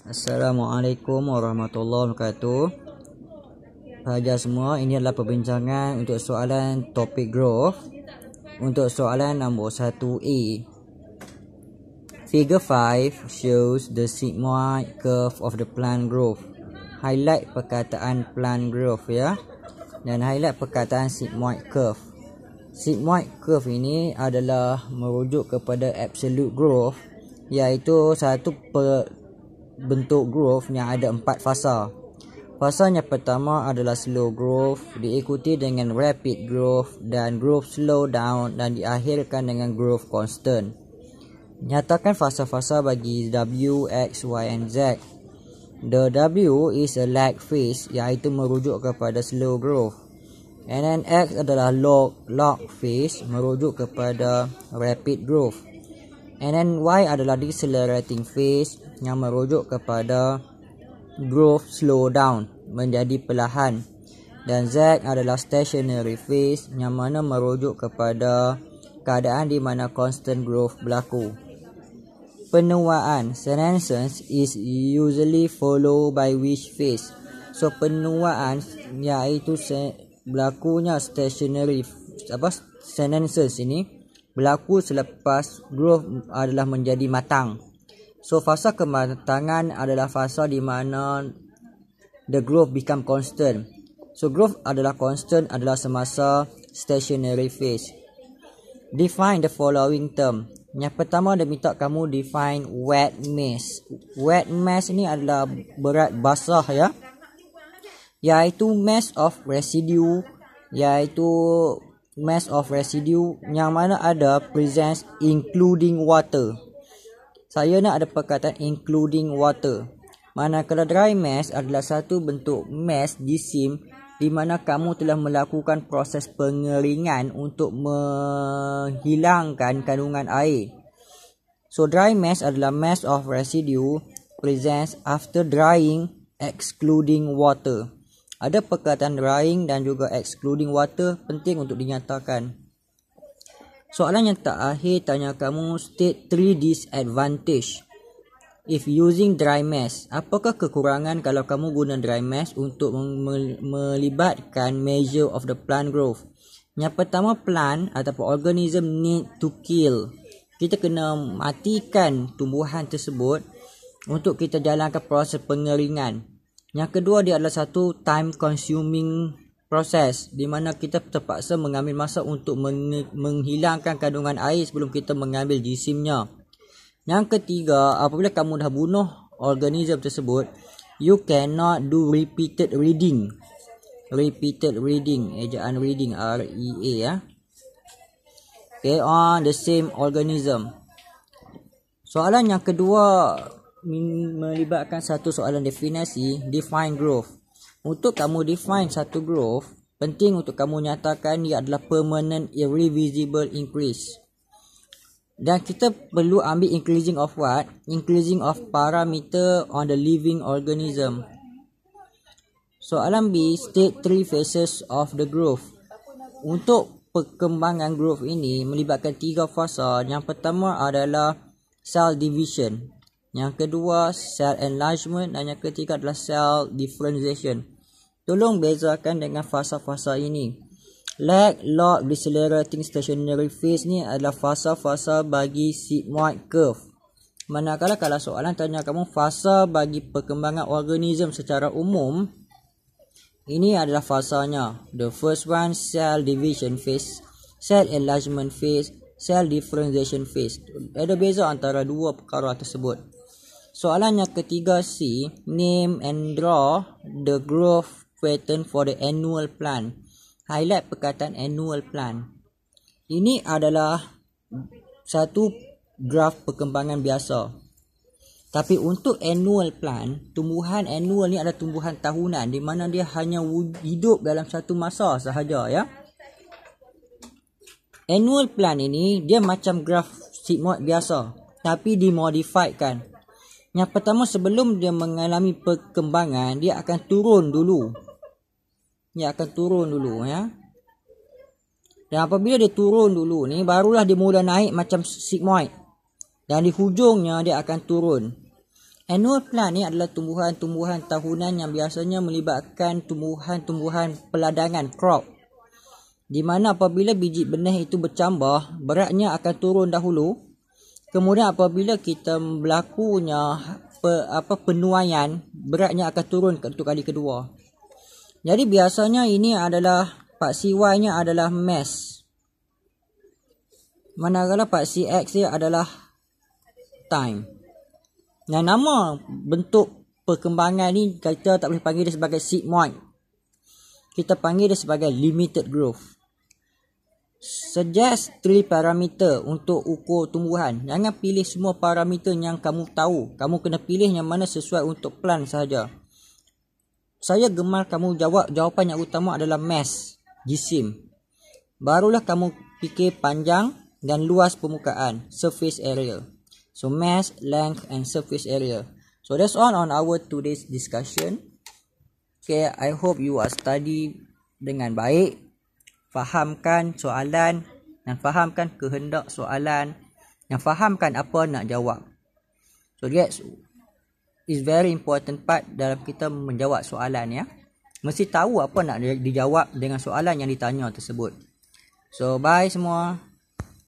Assalamualaikum warahmatullahi wabarakatuh. Pelajar semua, ini adalah perbincangan untuk soalan topik growth. Untuk soalan nombor 1A. Figure 5 shows the sigmoid curve of the plant growth. Highlight perkataan plant growth ya. Dan highlight perkataan sigmoid curve. Sigmoid curve ini adalah merujuk kepada absolute growth, iaitu satu bentuk growth yang ada 4 fasa. Fasa yang pertama adalah slow growth, diikuti dengan rapid growth dan growth slow down, dan diakhirkan dengan growth constant. Nyatakan fasa-fasa bagi W, X, Y and Z. The W is a lag phase, iaitu merujuk kepada slow growth. And then X adalah log phase, merujuk kepada rapid growth. And then Y adalah decelerating phase yang merujuk kepada growth slow down, menjadi perlahan. Dan Z adalah stationary phase yang mana merujuk kepada keadaan di mana constant growth berlaku. Penuaan senescence is usually followed by which phase? So penuaan iaitu berlakunya stationary senescence ini berlaku selepas growth adalah menjadi matang. So fasa kematangan adalah fasa di mana the growth become constant. So growth adalah constant adalah semasa stationary phase. Define the following term. Yang pertama dia minta kamu define wet mass. Wet mass ni adalah berat basah ya. Iaitu mass of residue, yang mana ada presence including water. Saya nak ada perkataan including water. Manakala dry mass adalah satu bentuk mass jisim di mana kamu telah melakukan proses pengeringan untuk menghilangkan kandungan air. So dry mass adalah mass of residue presence after drying excluding water. Ada perkataan drying dan juga excluding water penting untuk dinyatakan. Soalan yang terakhir tanya kamu state 3 disadvantage if using dry mass. Apakah kekurangan kalau kamu guna dry mass untuk melibatkan measure of the plant growth? Yang pertama, plant ataupun organism need to kill. Kita kena matikan tumbuhan tersebut untuk kita jalankan proses pengeringan. Yang kedua, dia adalah satu time consuming proses di mana kita terpaksa mengambil masa untuk menghilangkan kandungan air sebelum kita mengambil jisimnya. Yang ketiga, apabila kamu dah bunuh organism tersebut, you cannot do repeated reading. Repeated reading, ejaan reading R-E-A ya. Okay, on the same organism. Soalan yang kedua melibatkan satu soalan definisi, define growth. Untuk kamu define satu growth, penting untuk kamu nyatakan ia adalah permanent irreversible increase. Dan kita perlu ambil increasing of what? Increasing of parameter on the living organism. Soalan B, state 3 phases of the growth. Untuk perkembangan growth ini melibatkan 3 fasa. Yang pertama adalah cell division. Yang kedua, cell enlargement, dan yang ketiga adalah cell differentiation. Tolong bezakan dengan fasa-fasa ini. Lag, log, decelerating, stationary phase ni adalah fasa-fasa bagi sigmoid curve. Manakala kalau soalan tanya kamu fasa bagi perkembangan organism secara umum, ini adalah fasanya. The first one, cell division phase, cell enlargement phase, cell differentiation phase. Ada beza antara dua perkara tersebut. Soalan yang ketiga C, name and draw the growth pattern for the annual plant. Highlight perkataan annual plant. Ini adalah satu graf perkembangan biasa. Tapi untuk annual plant, tumbuhan annual ni adalah tumbuhan tahunan di mana dia hanya hidup dalam satu masa sahaja ya. Annual plant ini dia macam graf sigmoid biasa tapi dimodifiedkan. Yang pertama, sebelum dia mengalami perkembangan, dia akan turun dulu. Ya. Dan apabila dia turun dulu ni, barulah dia mula naik macam sigmoid. Dan di hujungnya dia akan turun. Annual plant ni adalah tumbuhan-tumbuhan tahunan yang biasanya melibatkan tumbuhan-tumbuhan peladangan, crop. Di mana apabila biji benih itu bercambah, beratnya akan turun dahulu. Kemudian apabila kita berlakunya penuaian, beratnya akan turun untuk kali kedua. Jadi biasanya ini adalah paksi Y-nya adalah mass. Manakala paksi X dia adalah time. Dan nama bentuk perkembangan ni kita tak boleh panggil dia sebagai sigmoid. Kita panggil dia sebagai limited growth. Suggest 3 parameter untuk ukur tumbuhan. Jangan pilih semua parameter yang kamu tahu. Kamu kena pilih yang mana sesuai untuk plant sahaja. Saya gemar kamu jawab jawapan yang utama adalah mass, jisim. Barulah kamu fikir panjang dan luas permukaan, surface area. So mass, length and surface area. So that's all on our today's discussion. Okay, I hope you are study dengan baik, fahamkan soalan dan fahamkan kehendak soalan, dan fahamkan apa nak jawab. So that is very important part dalam kita menjawab soalan ya. Mesti tahu apa nak dijawab dengan soalan yang ditanya tersebut. So bye semua.